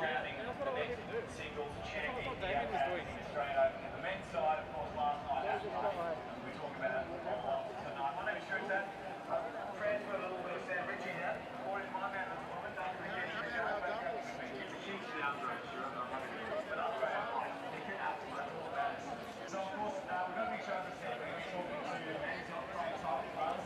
Crowning the next singles champion here at the Australian Open. The men's side, of course, last night. We're talking about it all tonight. My name is Shrewsbury. Transfer a little bit of Sam Ritchie now. Or in my man at the moment, don't forget to go back up. Keep the cheeks to the upgrade, sure. But upgrade, you can upgrade all about it. So, of course, we're going to be showing this here. We're going to be talking to men's upgrade type runs.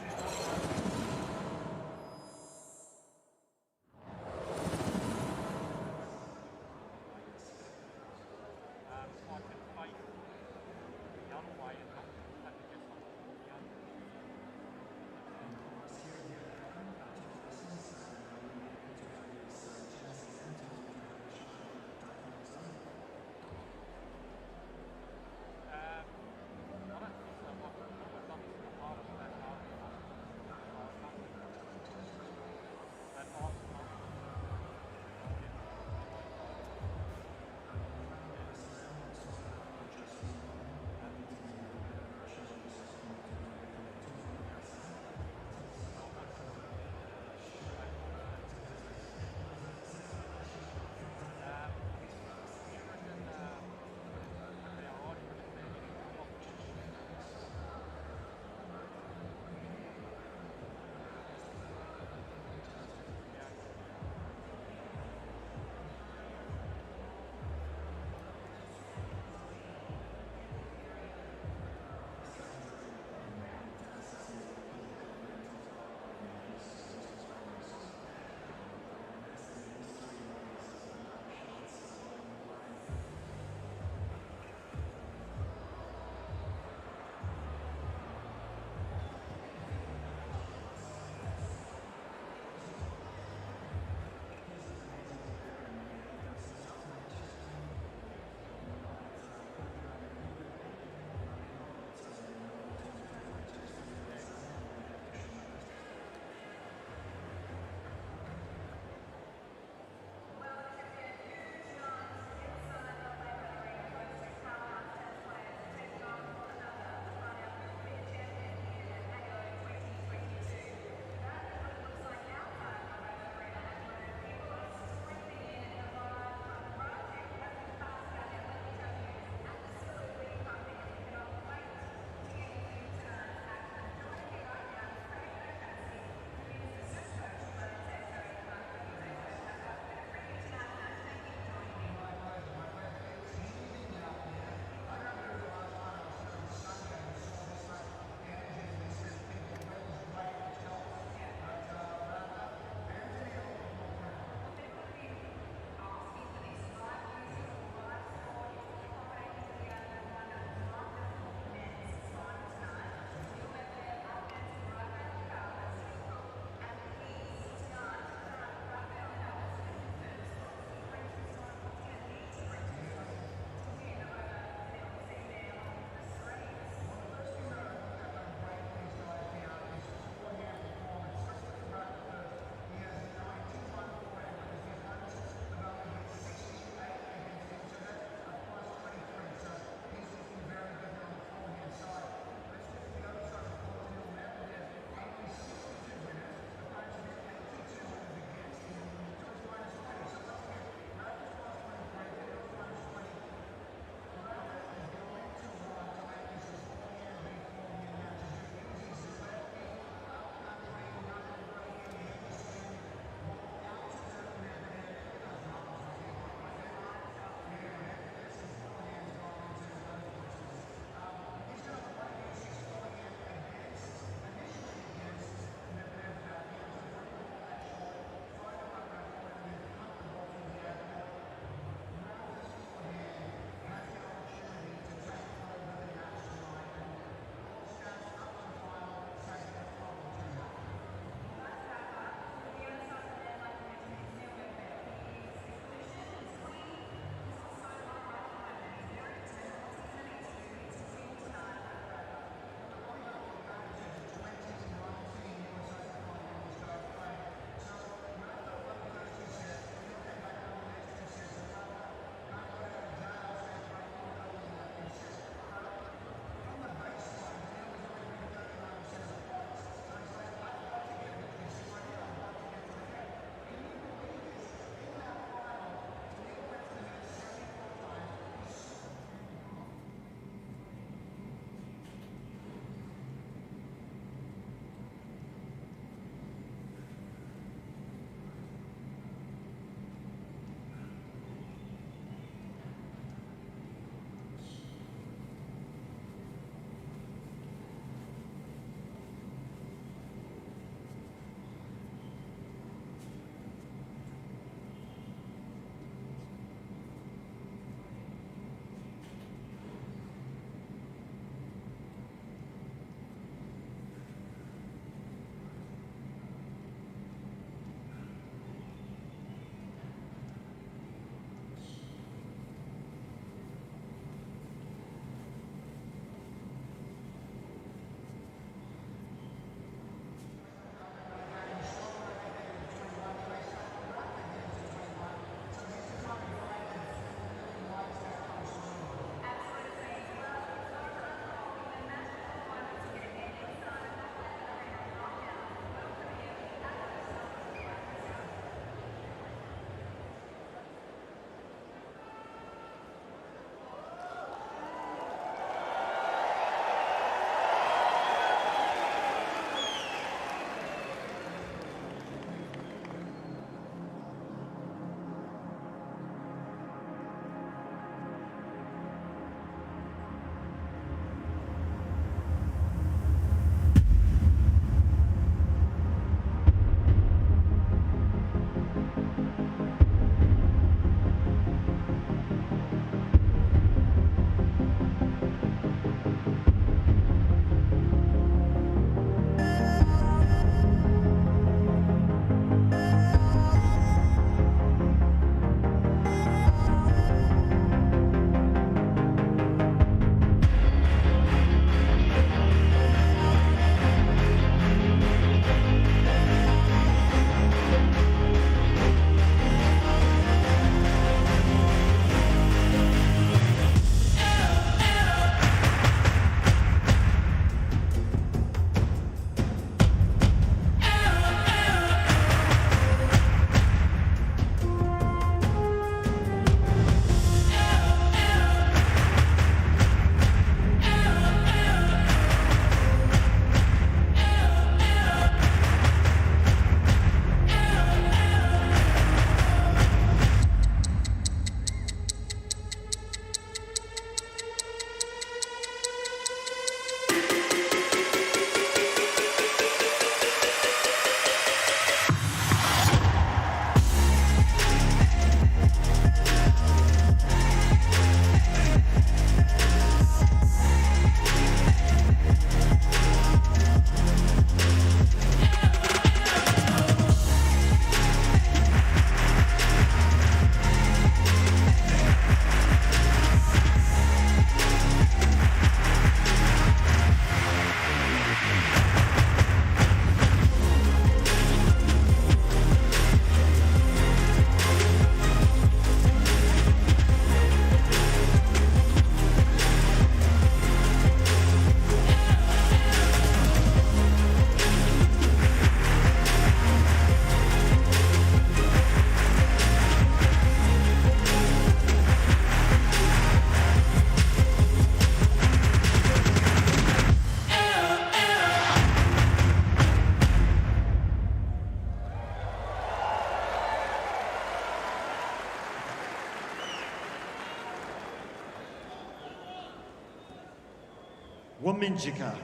Wominjika,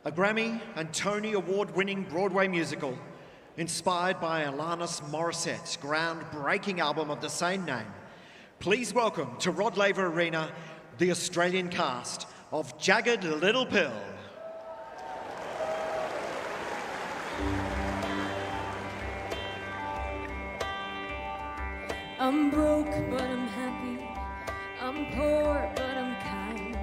a Grammy and Tony Award-winning Broadway musical inspired by Alanis Morissette's groundbreaking album of the same name. Please welcome to Rod Laver Arena the Australian cast of Jagged Little Pill. I'm broke, but I'm happy. I'm poor, but I'm kind.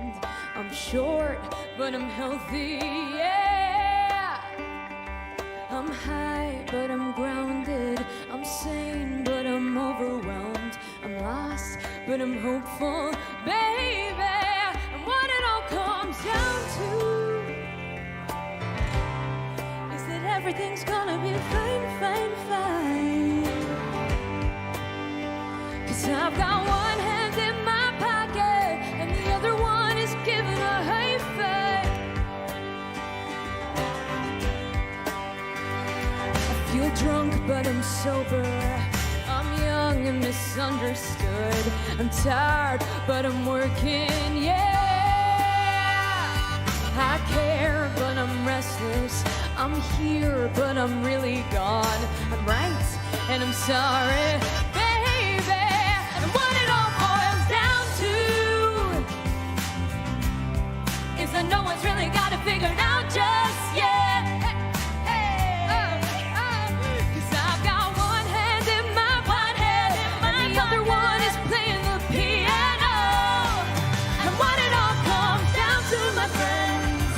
I'm short, but I'm healthy, yeah. I'm high, but I'm grounded. I'm sane, but I'm overwhelmed. I'm lost, but I'm hopeful, baby. And what it all comes down to is that everything's gonna be fine, fine, fine. 'Cause I've got one hand in my pocket and the other one is giving a high five. I feel drunk but I'm sober. I'm young and misunderstood. I'm tired but I'm working, yeah. I care but I'm restless. I'm here but I'm really gone. I'm right and I'm sorry, baby. And what it all boils down to is that no one's really got it figured out just yet. Cause I've got one hand in my pocket and the other one is playing the piano. And what it all comes down to, my friends,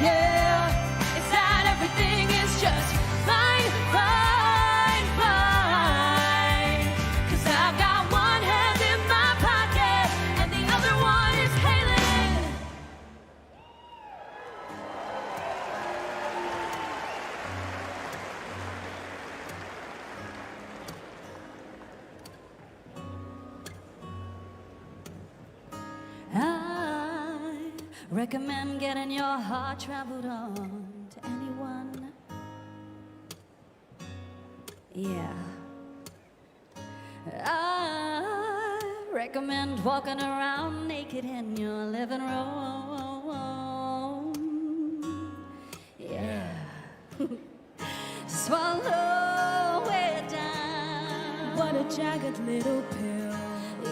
yeah, is that everything is just fine, fine, fine. 'Cause I've got one hand in my pocket and the other one is hailing. I recommend getting your heart traveled on to anyone. Yeah. I recommend walking around naked in your living room. Yeah. Swallow it down. What a jagged little pill.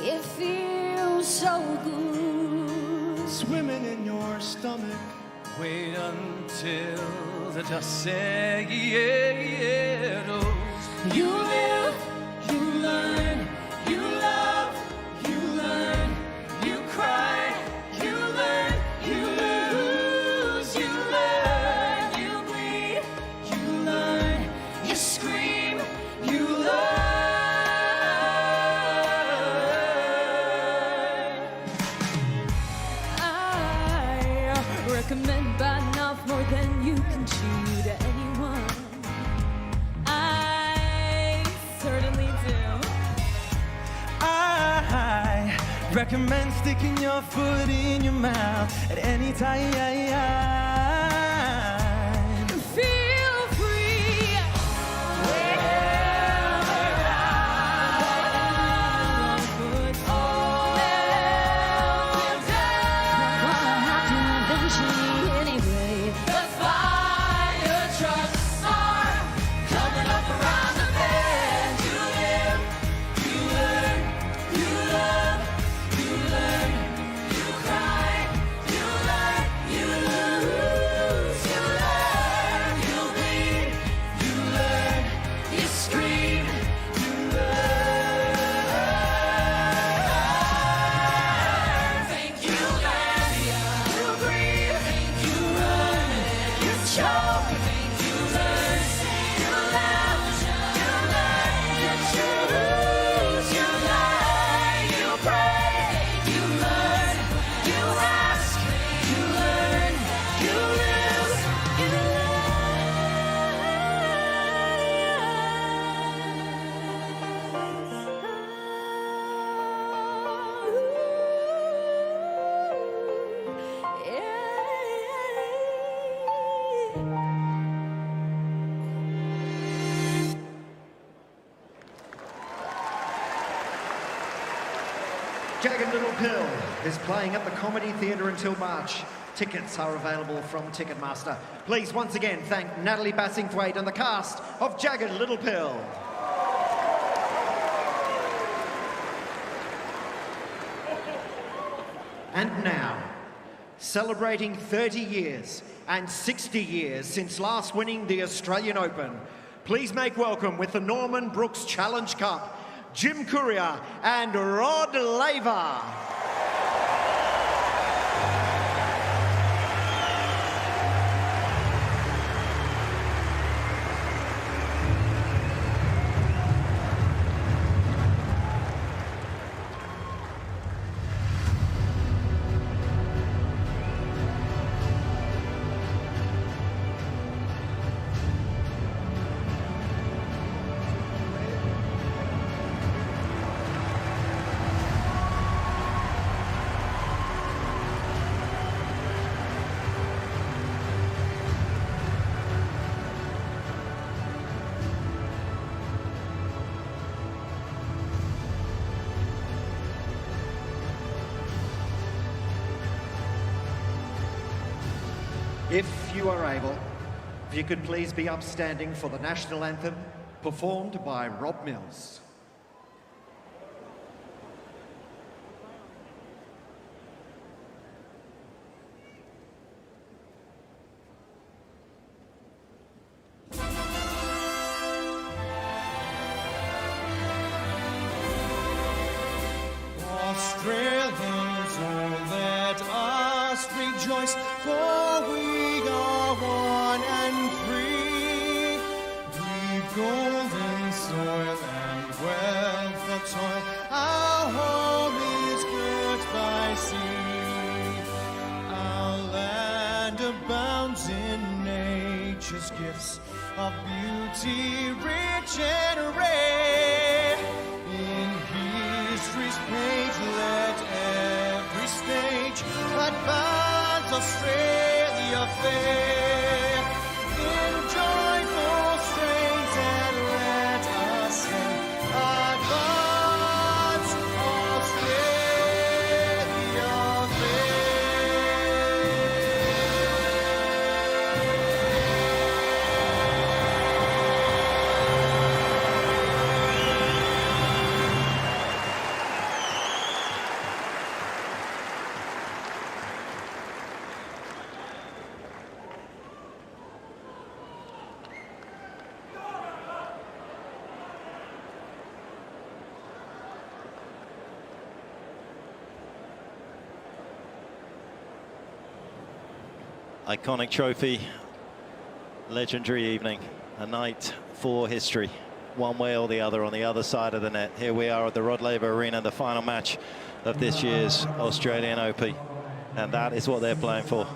It feels so good. Swimming in your stomach. Wait until the dust settles. You live, you learn, you love, you learn, you cry, you learn, you lose, you learn, you bleed, you learn, you scream, you learn. I recommend biting off more than you can chew to anyone. I certainly do. I recommend sticking your foot in your mouth at any time. Feel free. The fire trucks are coming up around the bend. You live, you learn, you love, you learn, you cry, you learn, you lose, you learn, you bleed, you learn, you scream, you learn. Think you learn, you grieve, you run, you choke, you learn, you laugh, you learn, you choose, you lie, you pray, you learn, you ask, you learn, you lose, you Jagged Little Pill is playing at the Comedy Theatre until March. Tickets are available from Ticketmaster. Please once again thank Natalie Bassingthwaite and the cast of Jagged Little Pill. And now, celebrating 30 years and 60 years since last winning the Australian Open, please make welcome with the Norman Brooks Challenge Cup, Jim Courier and Rod Laver. If you are able, if you could please be upstanding for the national anthem performed by Rob Mills. Australians, oh, let us rejoice, for we are one and free. We've golden soil and wealth of toil. Our home is girt by sea. Our land abounds in nature's gifts of beauty, rich and rare. In history's page, let every stage advance Australia fair. In joyful strains, and let us sing, advance Australia fair. Iconic trophy, legendary evening, a night for history, one way or the other on the other side of the net. Here we are at the Rod Laver Arena, the final match of this year's Australian Open, and that is what they're playing for.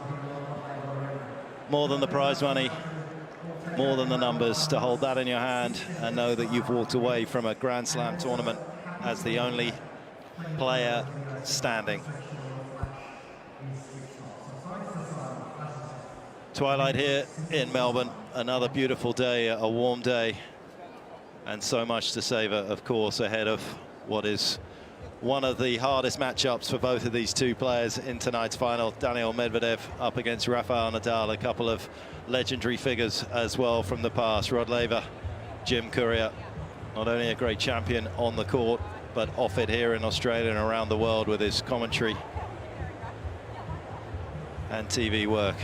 More than the prize money, more than the numbers, to hold that in your hand and know that you've walked away from a Grand Slam tournament as the only player standing. Twilight here in Melbourne, another beautiful day, a warm day, and so much to savour, of course, ahead of what is one of the hardest matchups for both of these two players in tonight's final. Daniil Medvedev up against Rafael Nadal, a couple of legendary figures as well from the past. Rod Laver, Jim Courier, not only a great champion on the court, but off it here in Australia and around the world with his commentary and TV work.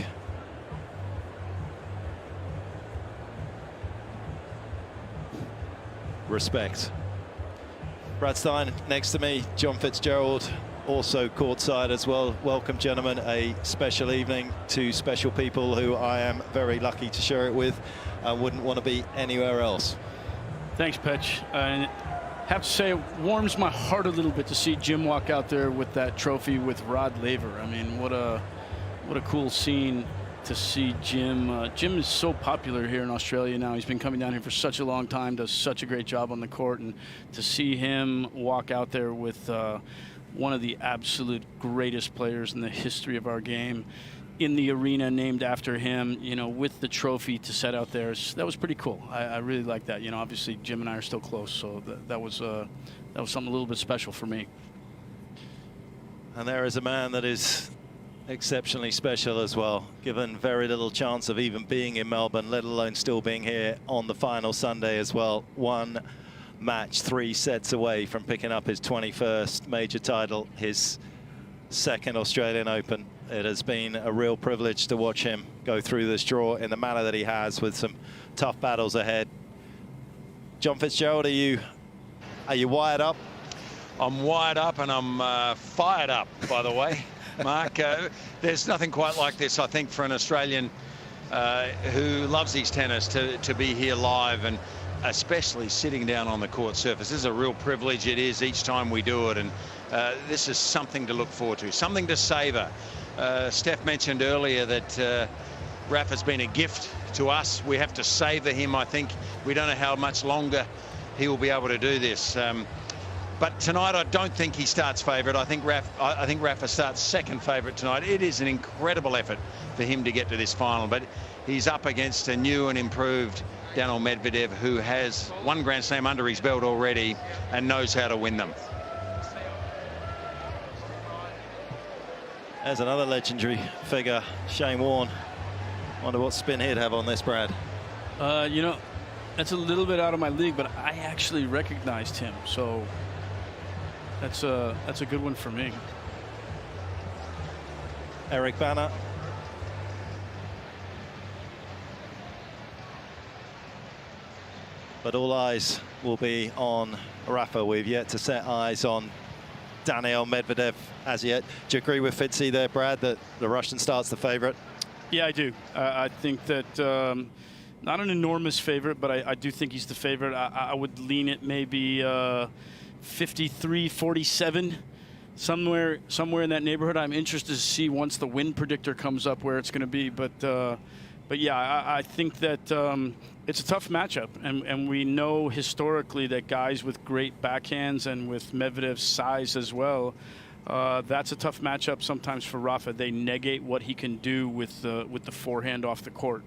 Respect. Brad Stein next to me, John Fitzgerald also courtside as well. Welcome, gentlemen. A special evening, two special people who I am very lucky to share it with. I wouldn't want to be anywhere else. Thanks, Petch. I have to say, it warms my heart a little bit to see Jim walk out there with that trophy with Rod Laver. I mean, what a cool scene to see Jim. Jim is so popular here in Australia now. He's been coming down here for such a long time, does such a great job on the court, and to see him walk out there with one of the absolute greatest players in the history of our game in the arena named after him, you know, with the trophy to set out there, that was pretty cool. I really like that. You know, obviously Jim and I are still close, so that was something a little bit special for me. And there is a man that is exceptionally special as well, given very little chance of even being in Melbourne, let alone still being here on the final Sunday as well. One match, 3 sets away from picking up his 21st major title, his 2nd Australian Open. It has been a real privilege to watch him go through this draw in the manner that he has, with some tough battles ahead. John Fitzgerald, are you wired up? I'm wired up, and I'm fired up, by the way, Mark. There's nothing quite like this, I think, for an Australian who loves his tennis to be here live, and especially sitting down on the court surface. This is a real privilege. It is each time we do it, and this is something to look forward to, something to savor. Steph mentioned earlier that Rafa's been a gift to us. We have to savor him, I think. We don't know how much longer he will be able to do this. But tonight, I don't think he starts favourite. I think Rafa starts second favourite tonight. It is an incredible effort for him to get to this final, but he's up against a new and improved Daniil Medvedev, who has 1 Grand Slam under his belt already and knows how to win them. There's another legendary figure, Shane Warne. Wonder what spin he'd have on this, Brad. You know, that's a little bit out of my league, but I actually recognized him, so that's a good one for me. Eric Banner. But all eyes will be on Rafa. We've yet to set eyes on Daniil Medvedev as yet. Do you agree with Fitzy there, Brad, that the Russian starts the favourite? Yeah, I do. I think that not an enormous favorite, but I do think he's the favorite. I would lean it maybe 53-47, somewhere in that neighborhood. I'm interested to see once the win predictor comes up where it's going to be. But yeah, I think that it's a tough matchup, and we know historically that guys with great backhands and with Medvedev's size as well, that's a tough matchup sometimes for Rafa. They negate what he can do with the forehand off the court.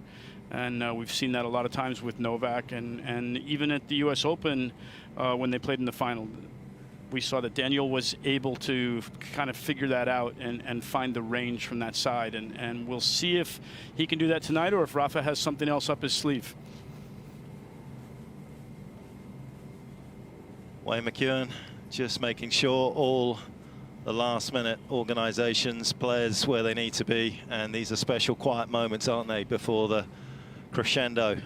And we've seen that a lot of times with Novak, and even at the U.S. Open when they played in the final, we saw that Daniil was able to kind of figure that out and find the range from that side. And we'll see if he can do that tonight or if Rafa has something else up his sleeve. Wayne McEwen just making sure all the last-minute organisations, players where they need to be, and these are special quiet moments, aren't they, before the crescendo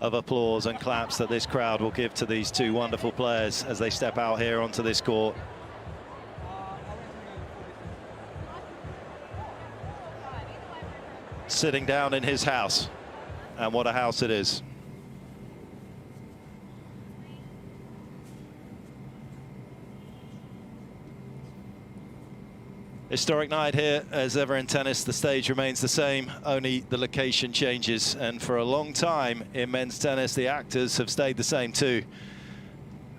of applause and claps that this crowd will give to these two wonderful players as they step out here onto this court. Sitting down in his house, and what a house it is. Historic night here, as ever in tennis. The stage remains the same, only the location changes. And for a long time in men's tennis, the actors have stayed the same too.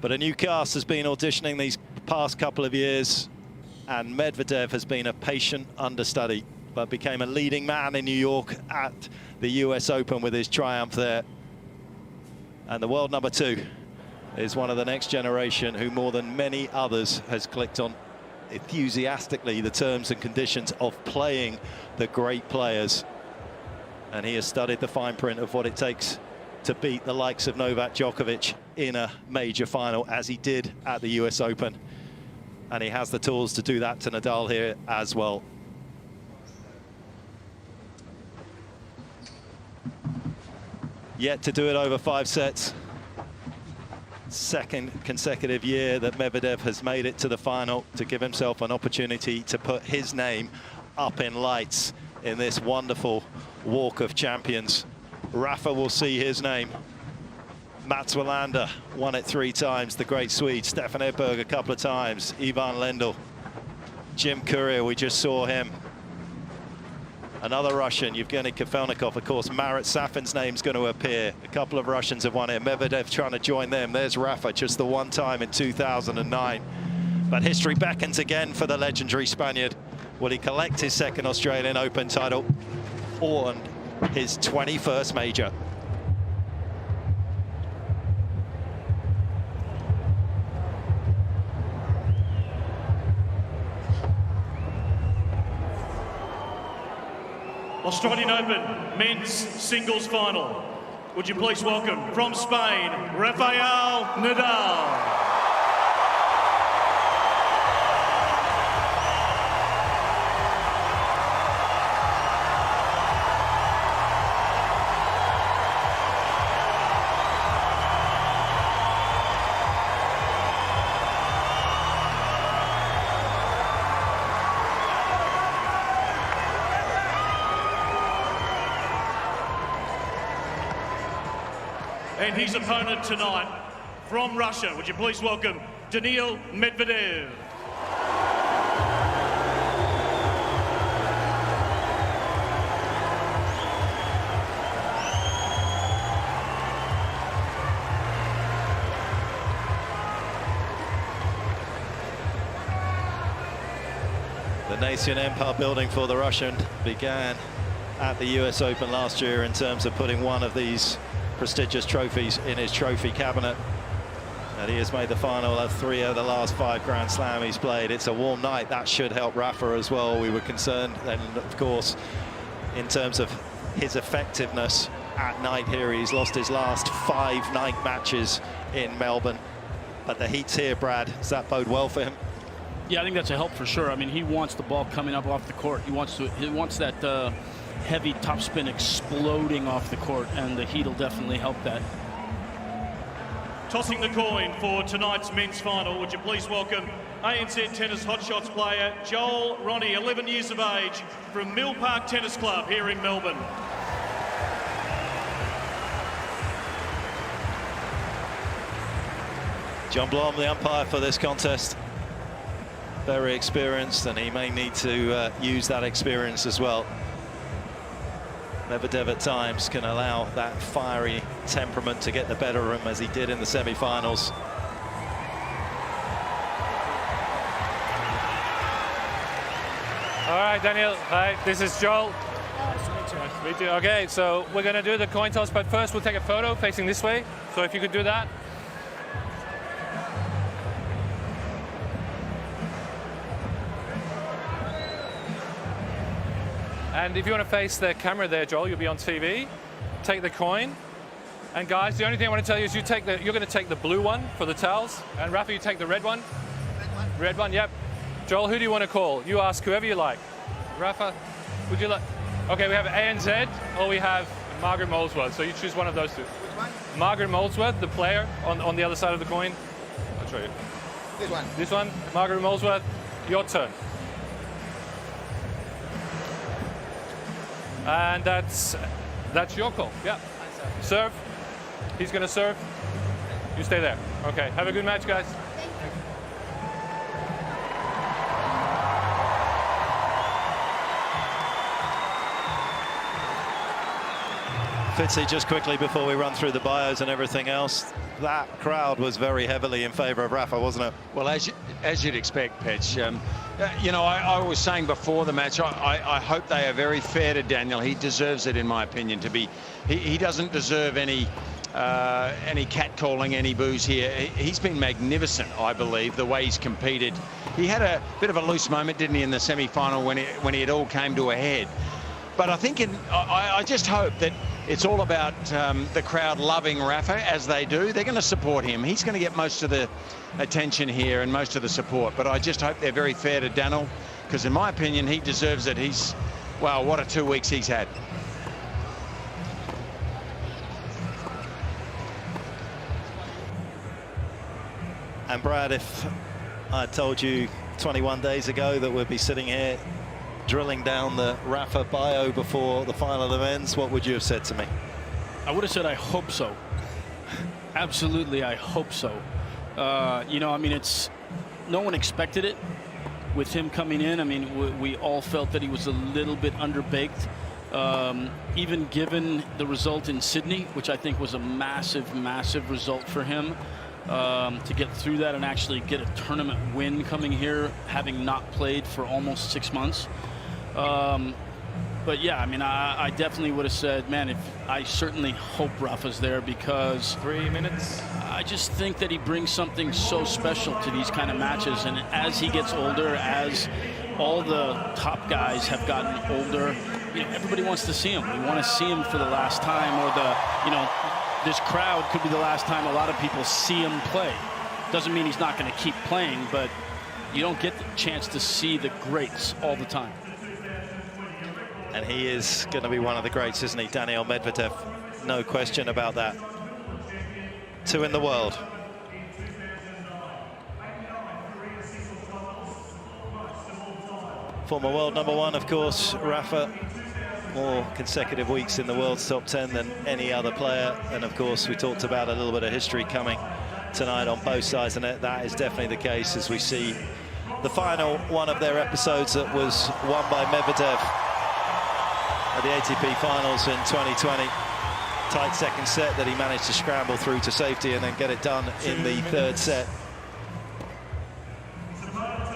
But a new cast has been auditioning these past couple of years, and Medvedev has been a patient understudy, but became a leading man in New York at the US Open with his triumph there. And the world number 2 is one of the next generation who, more than many others, has clicked on enthusiastically the terms and conditions of playing the great players, and he has studied the fine print of what it takes to beat the likes of Novak Djokovic in a major final, as he did at the US Open, and he has the tools to do that to Nadal here as well. Yet to do it over 5 sets. Second consecutive year that Medvedev has made it to the final, to give himself an opportunity to put his name up in lights in this wonderful walk of champions. Rafa will see his name. Mats Wilander won it 3 times, the great Swede. Stefan Edberg a couple of times. Ivan Lendl. Jim Courier, we just saw him. Another Russian, Yevgeny Kafelnikov, of course. Marat Safin's name's going to appear. A couple of Russians have won it. Medvedev trying to join them. There's Rafa, just the one time in 2009. But history beckons again for the legendary Spaniard. Will he collect his 2nd Australian Open title or his 21st major? Australian Open men's singles final. Would you please welcome from Spain, Rafael Nadal. And his opponent tonight, from Russia, would you please welcome Daniil Medvedev. The nation empire building for the Russian began at the US Open last year in terms of putting one of these prestigious trophies in his trophy cabinet, and he has made the final of 3 of the last 5 Grand Slam he's played. It's a warm night. That should help Rafa as well. We were concerned, and of course in terms of his effectiveness at night here, he's lost his last 5 night matches in Melbourne, but the heat's here. Brad, does that bode well for him? Yeah, I think that's a help for sure. I mean, he wants the ball coming up off the court. He wants that heavy topspin exploding off the court, and the heat will definitely help that. Tossing the coin for tonight's men's final, would you please welcome ANZ Tennis Hotshots player Joel Ronnie, 11 years of age, from Mill Park Tennis Club here in Melbourne. John Blom, the umpire for this contest, very experienced, and he may need to use that experience as well. Medvedev at times can allow that fiery temperament to get the better of him, as he did in the semi-finals. All right, Daniil. Hi, this is Joel. Nice to meet you. Nice to meet you. Okay, so we're going to do the coin toss, but first we'll take a photo facing this way. So if you could do that. And if you want to face the camera there, Joel, you'll be on TV. Take the coin. And guys, the only thing I want to tell you is you're going to take the blue one for the towels. And Rafa, you take the red one. Red one? Red one, yep. Joel, who do you want to call? You ask whoever you like. Rafa, would you like? Okay, we have ANZ, or we have Margaret Molesworth. So you choose one of those two. Which one? Margaret Molesworth, the player, on the other side of the coin. I'll show you. This one. This one, Margaret Molesworth, your turn. And that's your call. Yeah. Serve. He's going to serve. You stay there. Okay. Have a good match, guys. Fitzy, just quickly before we run through the bios and everything else, that crowd was very heavily in favour of Rafa, wasn't it? Well, as you'd expect, Petch. You know, I was saying before the match, I hope they are very fair to Daniil. He deserves it, in my opinion, to be. He doesn't deserve any catcalling, any boos here. He's been magnificent, I believe, the way he's competed. He had a bit of a loose moment, didn't he, in the semi-final when it all came to a head. But I think I just hope that it's all about the crowd loving Rafa, as they do. They're going to support him. He's going to get most of the attention here and most of the support. But I just hope they're very fair to Daniil, because in my opinion, he deserves it. Well, what a 2 weeks he's had. And Brad, if I told you 21 days ago that we'd be sitting here drilling down the Rafa bio before the final events, what would you have said to me? I would have said I hope so. Absolutely, I hope so. You know, I mean, no one expected it with him coming in. I mean, we all felt that he was a little bit underbaked, even given the result in Sydney, which I think was a massive, massive result for him. To get through that and actually get a tournament win coming here, having not played for almost 6 months. But yeah, I mean, I definitely would have said, man, I certainly hope Rafa's there, because 3 minutes. I just think that he brings something so special to these kind of matches. And as he gets older, as all the top guys have gotten older. You know, everybody wants to see him. We want to see him for the last time, or this crowd could be the last time a lot of people see him play. Doesn't mean he's not going to keep playing, but you don't get the chance to see the greats all the time. And he is going to be one of the greats, isn't he? Daniil Medvedev, no question about that. 2 in the world. Former world #1, of course, Rafa. More consecutive weeks in the world's top 10 than any other player. And of course, we talked about a little bit of history coming tonight on both sides, and that is definitely the case as we see the final one of their episodes that was won by Medvedev at the ATP finals in 2020. Tight second set that he managed to scramble through to safety and then get it done in the 3rd set.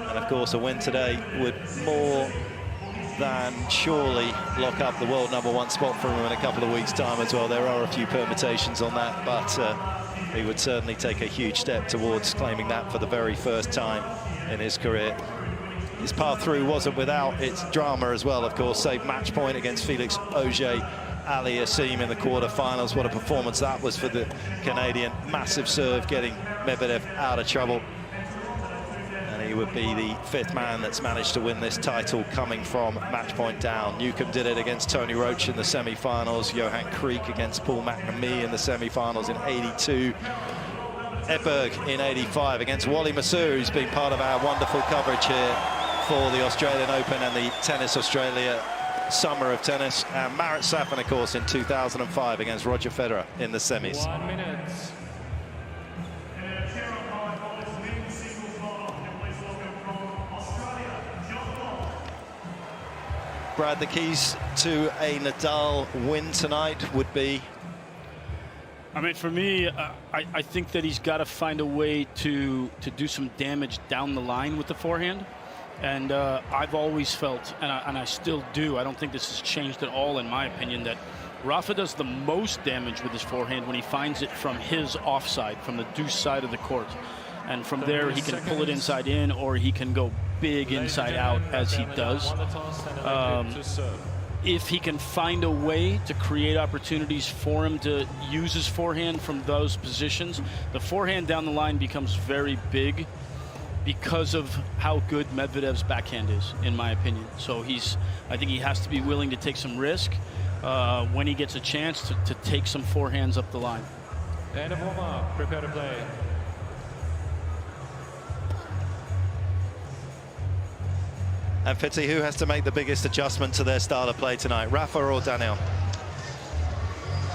And of course, a win today would more than surely lock up the world #1 spot for him in a couple of weeks' time as well. There are a few permutations on that, but he would certainly take a huge step towards claiming that for the very first time in his career. His path through wasn't without its drama as well, of course. Saved match point against Felix Auger-Aliassime in the quarterfinals. What a performance that was for the Canadian. Massive serve, getting Medvedev out of trouble. And he would be the 5th man that's managed to win this title coming from match point down. Newcomb did it against Tony Roach in the semi-finals. Johan Kriek against Paul McNamee in the semi-finals in '82. Edberg in '85 against Wally Masur, who's been part of our wonderful coverage here for the Australian Open and the Tennis Australia Summer of Tennis. And Marat Safin, of course, in 2005 against Roger Federer in the semis. 1 minute. Brad, the keys to a Nadal win tonight would be? I mean, for me, I think that he's got to find a way to do some damage down the line with the forehand. And I've always felt, and I still do, I don't think this has changed at all in my opinion, that Rafa does the most damage with his forehand when he finds it from his offside, from the deuce side of the court. And from there, he can pull it inside in, or he can go big inside out, as he does. If he can find a way to create opportunities for him to use his forehand from those positions, the forehand down the line becomes very big because of how good Medvedev's backhand is, in my opinion. So I think he has to be willing to take some risk when he gets a chance to take some forehands up the line. End of warm-up, prepare to play. And Fitzy, who has to make the biggest adjustment to their style of play tonight, Rafa or Daniil?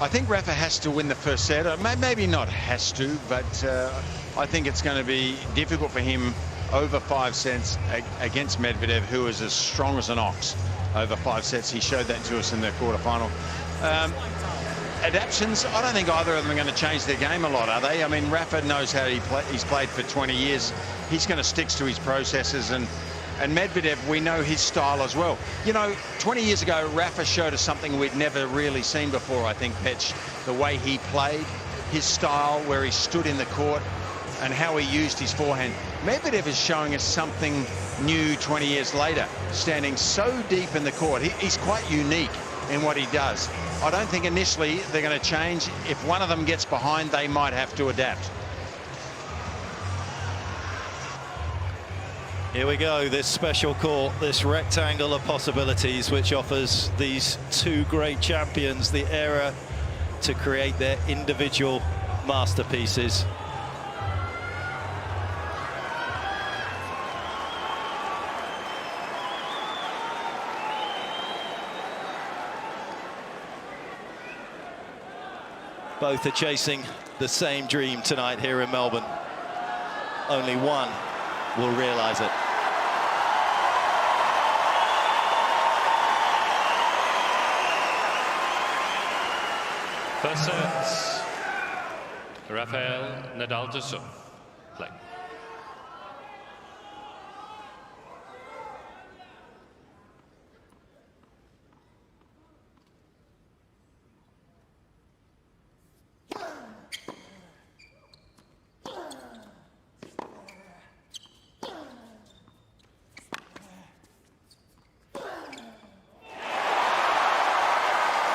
I think Rafa has to win the first set. Maybe not has to, but I think it's going to be difficult for him over 5 sets against Medvedev, who is as strong as an ox over 5 sets. He showed that to us in the quarterfinal. Adaptions, I don't think either of them are going to change their game a lot, are they? I mean, Rafa knows how he's played for 20 years. He's going to stick to his processes, and Medvedev, we know his style as well. You know, 20 years ago, Rafa showed us something we'd never really seen before, I think, Petch. The way he played, his style, where he stood in the court, and how he used his forehand. Medvedev is showing us something new 20 years later, standing so deep in the court. He's quite unique in what he does. I don't think initially they're going to change. If one of them gets behind, they might have to adapt. Here we go, this special court, this rectangle of possibilities, which offers these 2 great champions the era to create their individual masterpieces. Both are chasing the same dream tonight here in Melbourne. Only one will realize it. First set, Rafael Nadal to serve.